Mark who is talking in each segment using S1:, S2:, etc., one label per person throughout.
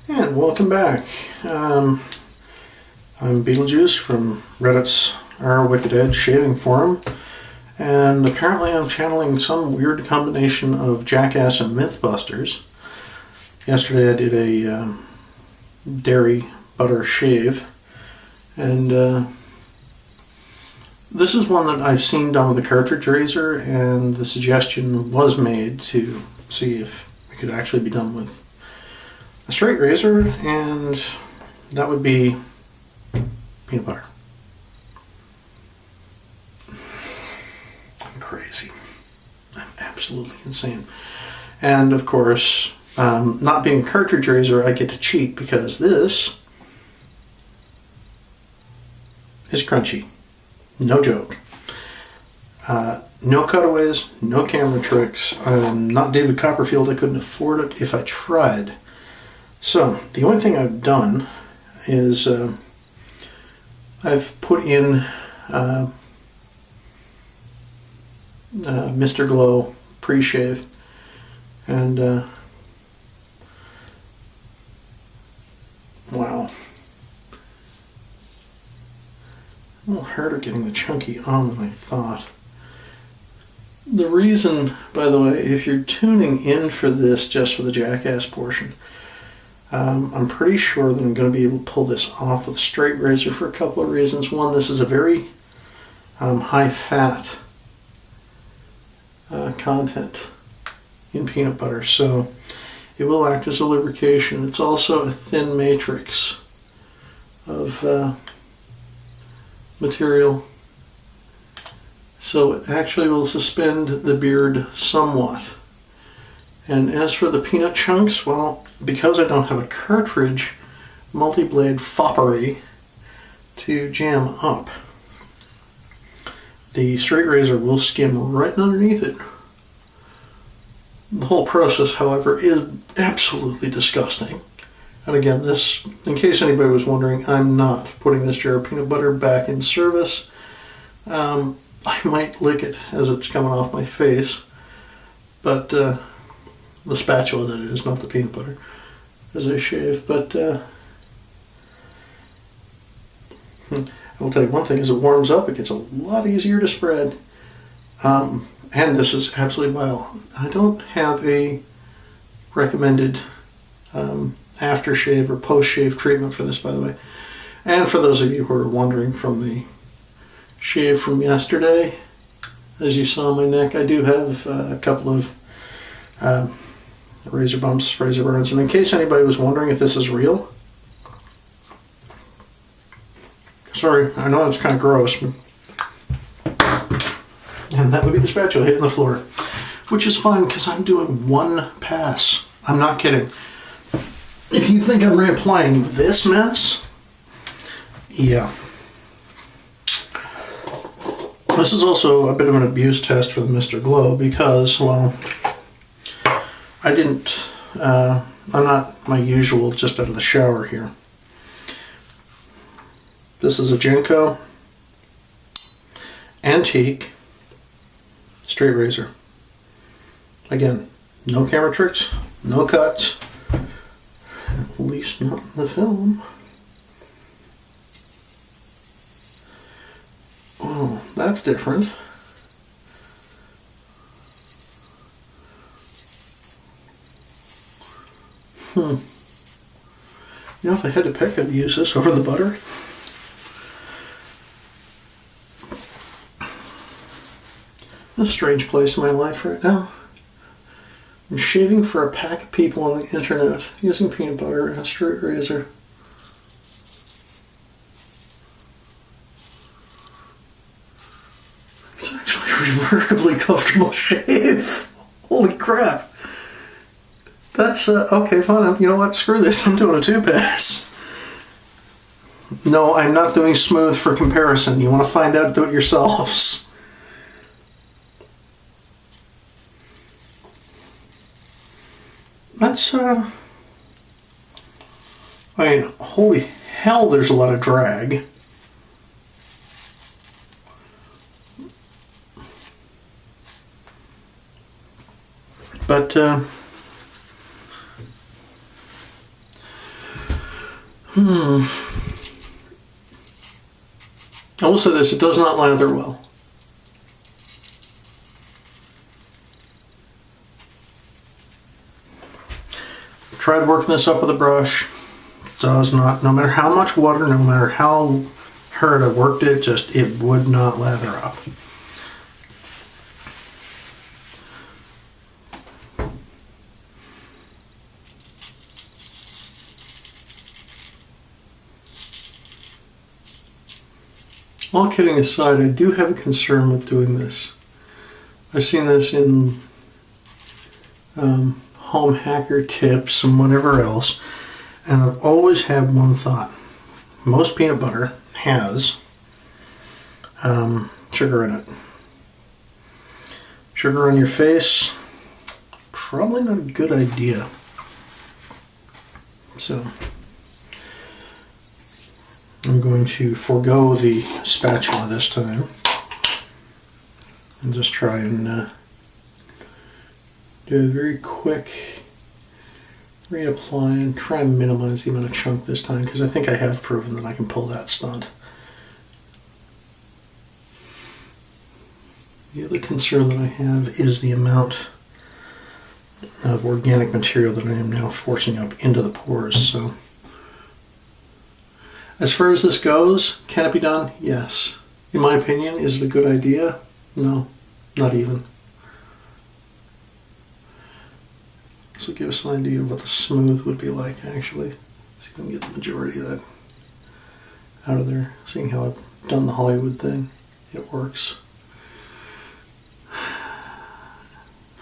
S1: And welcome back. I'm Betelgeuse from Reddit's Our Wicked Edge Shaving Forum, and apparently I'm channeling some weird combination of Jackass and Mythbusters. Yesterday I did a dairy butter shave, and this is one that I've seen done with a cartridge razor, and the suggestion was made to see if it could actually be done with a straight razor, and that would be peanut butter. I'm crazy. I'm absolutely insane. And of course, not being a cartridge razor, I get to cheat because this is crunchy. No joke. No cutaways, no camera tricks. I'm not David Copperfield. I couldn't afford it if I tried. So, the only thing I've done is I've put in Mr. Glow pre-shave, and wow, a little harder getting the chunky on than I thought. The reason, by the way, if you're tuning in for this just for the Jackass portion, I'm pretty sure that I'm going to be able to pull this off with a straight razor for a couple of reasons. One, this is a very high fat content in peanut butter, so it will act as a lubrication. It's also a thin matrix of material, so it actually will suspend the beard somewhat. And as for the peanut chunks, well, because I don't have a cartridge multi-blade foppery to jam up, the straight razor will skim right underneath it. The whole process, however, is absolutely disgusting. And again, this, in case anybody was wondering, I'm not putting this jar of peanut butter back in service. I might lick it as it's coming off my face, but the spatula, that is, not the peanut butter, as I shave. But I'll tell you one thing, as it warms up, it gets a lot easier to spread. And this is absolutely vile. I don't have a recommended aftershave or post-shave treatment for this, by the way. And for those of you who are wondering from the shave from yesterday, as you saw on my neck, I do have a couple of razor bumps, razor burns, and in case anybody was wondering if this is real, sorry, I know it's kind of gross, and that would be the spatula hitting the floor, which is fine because I'm doing one pass. I'm not kidding. If you think I'm reapplying this mess, yeah. This is also a bit of an abuse test for the Mr. Glow because, well, I didn't, I'm not my usual just out of the shower here. This is a Genco Antique straight razor. Again, no camera tricks, no cuts, at least not in the film. Oh, that's different. You know, if I had to pick, I'd use this over the butter. A strange place in my life right now. I'm shaving for a pack of people on the internet using peanut butter and a straight razor. It's actually a remarkably comfortable shave. Holy crap. That's, okay, fine. You know what? Screw this. I'm doing a two-pass. No, I'm not doing smooth for comparison. You want to find out, do it yourselves. That's, I mean, holy hell, there's a lot of drag. But, I will say this, it does not lather well. Tried working this up with a brush. Does not, no matter how much water, no matter how hard I worked it, it would not lather up. All kidding aside, I do have a concern with doing this. I've seen this in home hacker tips and whatever else, and I've always had one thought. Most peanut butter has sugar in it. Sugar on your face, probably not a good idea. So I'm going to forego the spatula this time and just try and do a very quick reapply and try and minimize the amount of chunk this time, because I think I have proven that I can pull that stunt. The other concern that I have is the amount of organic material that I am now forcing up into the pores. So as far as this goes, can it be done? Yes. In my opinion, is it a good idea? No, not even. This will give us an idea of what the smooth would be like, actually. See if we can get the majority of that out of there. Seeing how I've done the Hollywood thing, it works.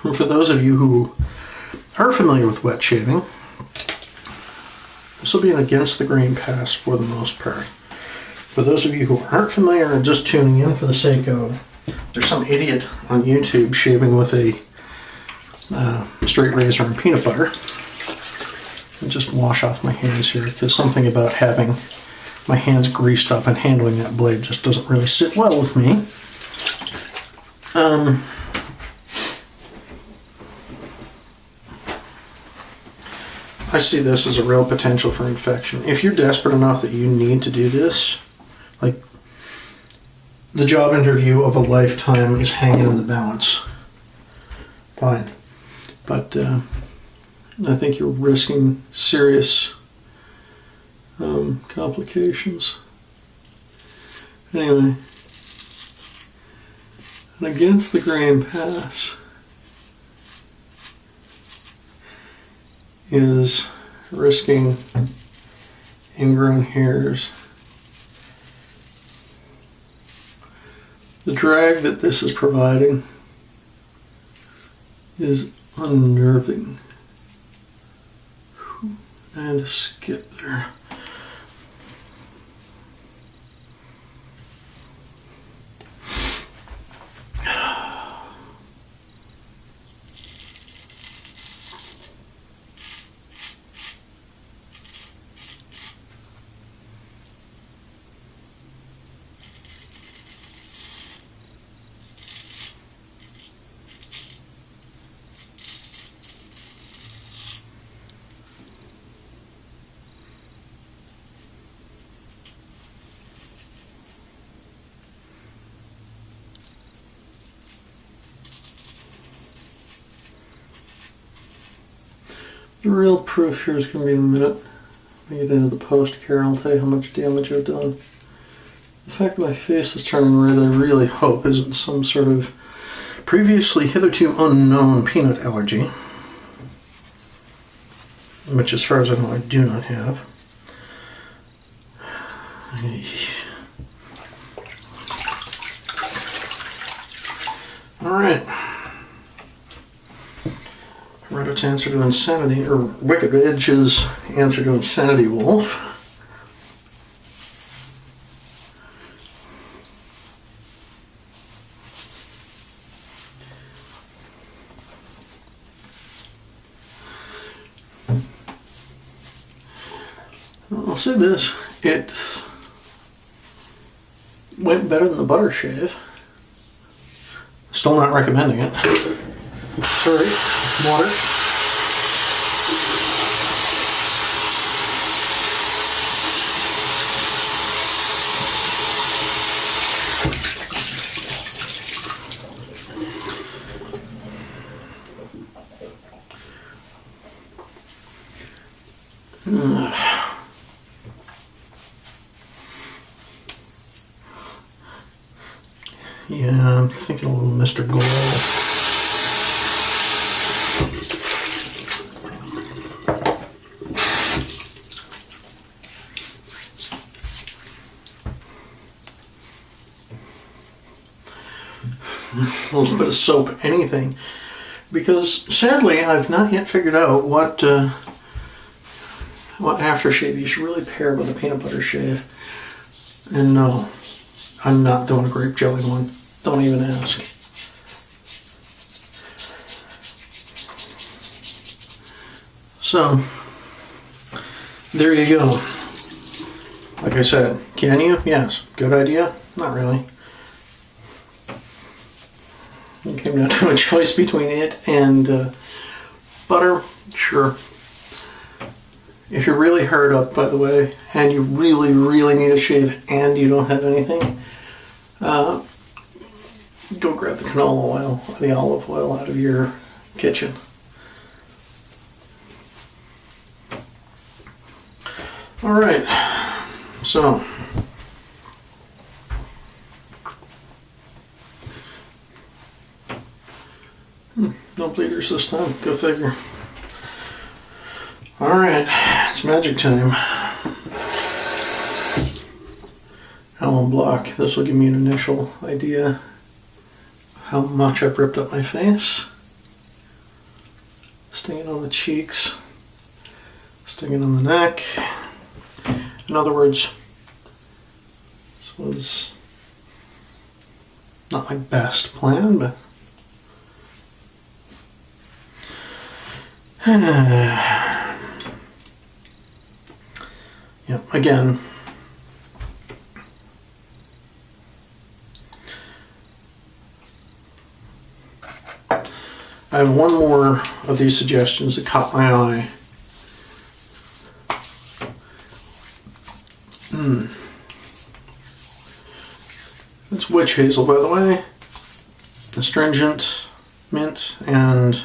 S1: And for those of you who are familiar with wet shaving, this will be an against the grain pass for the most part. For those of you who aren't familiar and just tuning in for the sake of, there's some idiot on YouTube shaving with a straight razor and peanut butter. And just wash off my hands here, because something about having my hands greased up and handling that blade just doesn't really sit well with me. I see this as a real potential for infection. If you're desperate enough that you need to do this, like the job interview of a lifetime is hanging in the balance, fine. But I think you're risking serious complications. Anyway, an against the grain pass is risking ingrown hairs. The drag that this is providing is unnerving. And a skip there. The real proof here is going to be in a minute. When I get into the post-care, I'll tell you how much damage I've done. The fact that my face is turning red, I really hope isn't some sort of previously hitherto unknown peanut allergy, which as far as I know I do not have. Alright. Reddit's answer to insanity, or Wicked Edge's answer to insanity wolf. I'll say this, it went better than the butter shave. Still not recommending it. Sorry, water. Yeah, I'm thinking a little Mr. Gold. A little bit of soap, anything. Because sadly, I've not yet figured out what aftershave you should really pair with a peanut butter shave. And no, I'm not doing a grape jelly one. Don't even ask. So, there you go. Like I said, can you? Yes. Good idea? Not really. It came down to a choice between it and butter. Sure. If you're really hard up, by the way, and you really, really need a shave and you don't have anything, go grab the canola oil or the olive oil out of your kitchen. All right, so no bleeders this time, go figure. All right, it's magic time. Alum block. This will give me an initial idea how much I've ripped up my face. Stinging on the cheeks, stinging on the neck. In other words, this was not my best plan, but yeah, again, I have one more of these suggestions that caught my eye. It's witch hazel, by the way. Astringent, mint, and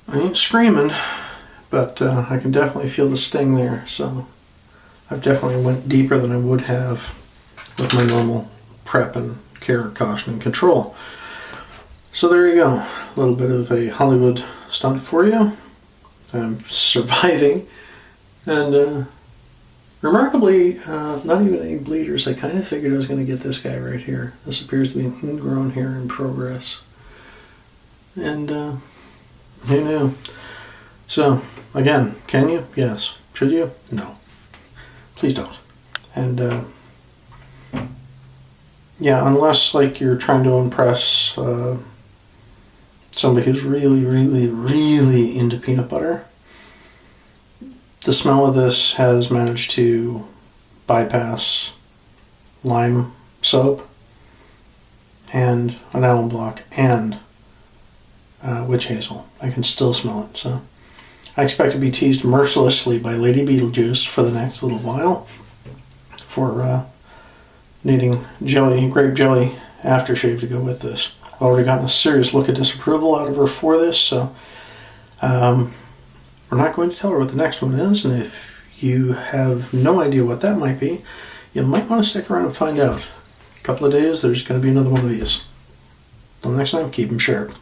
S1: I ain't screaming, but I can definitely feel the sting there, so I've definitely went deeper than I would have with my normal prep and care, caution, and control. So there you go, a little bit of a Hollywood stunt for you. I'm surviving, and remarkably, not even any bleeders. I kind of figured I was going to get this guy right here. This appears to be an ingrown hair in progress. And who knew? So, again, can you? Yes. Should you? No. Please don't. And, yeah, unless, like, you're trying to impress somebody who's really, really, really into peanut butter, the smell of this has managed to bypass lime soap and an alum block and witch hazel. I can still smell it. So I expect to be teased mercilessly by Lady Beetlejuice for the next little while for needing jelly, grape jelly aftershave to go with this. I've already gotten a serious look of disapproval out of her for this, so we're not going to tell her what the next one is, and if you have no idea what that might be, you might want to stick around and find out. A couple of days, there's going to be another one of these. Till next time, keep them sharp.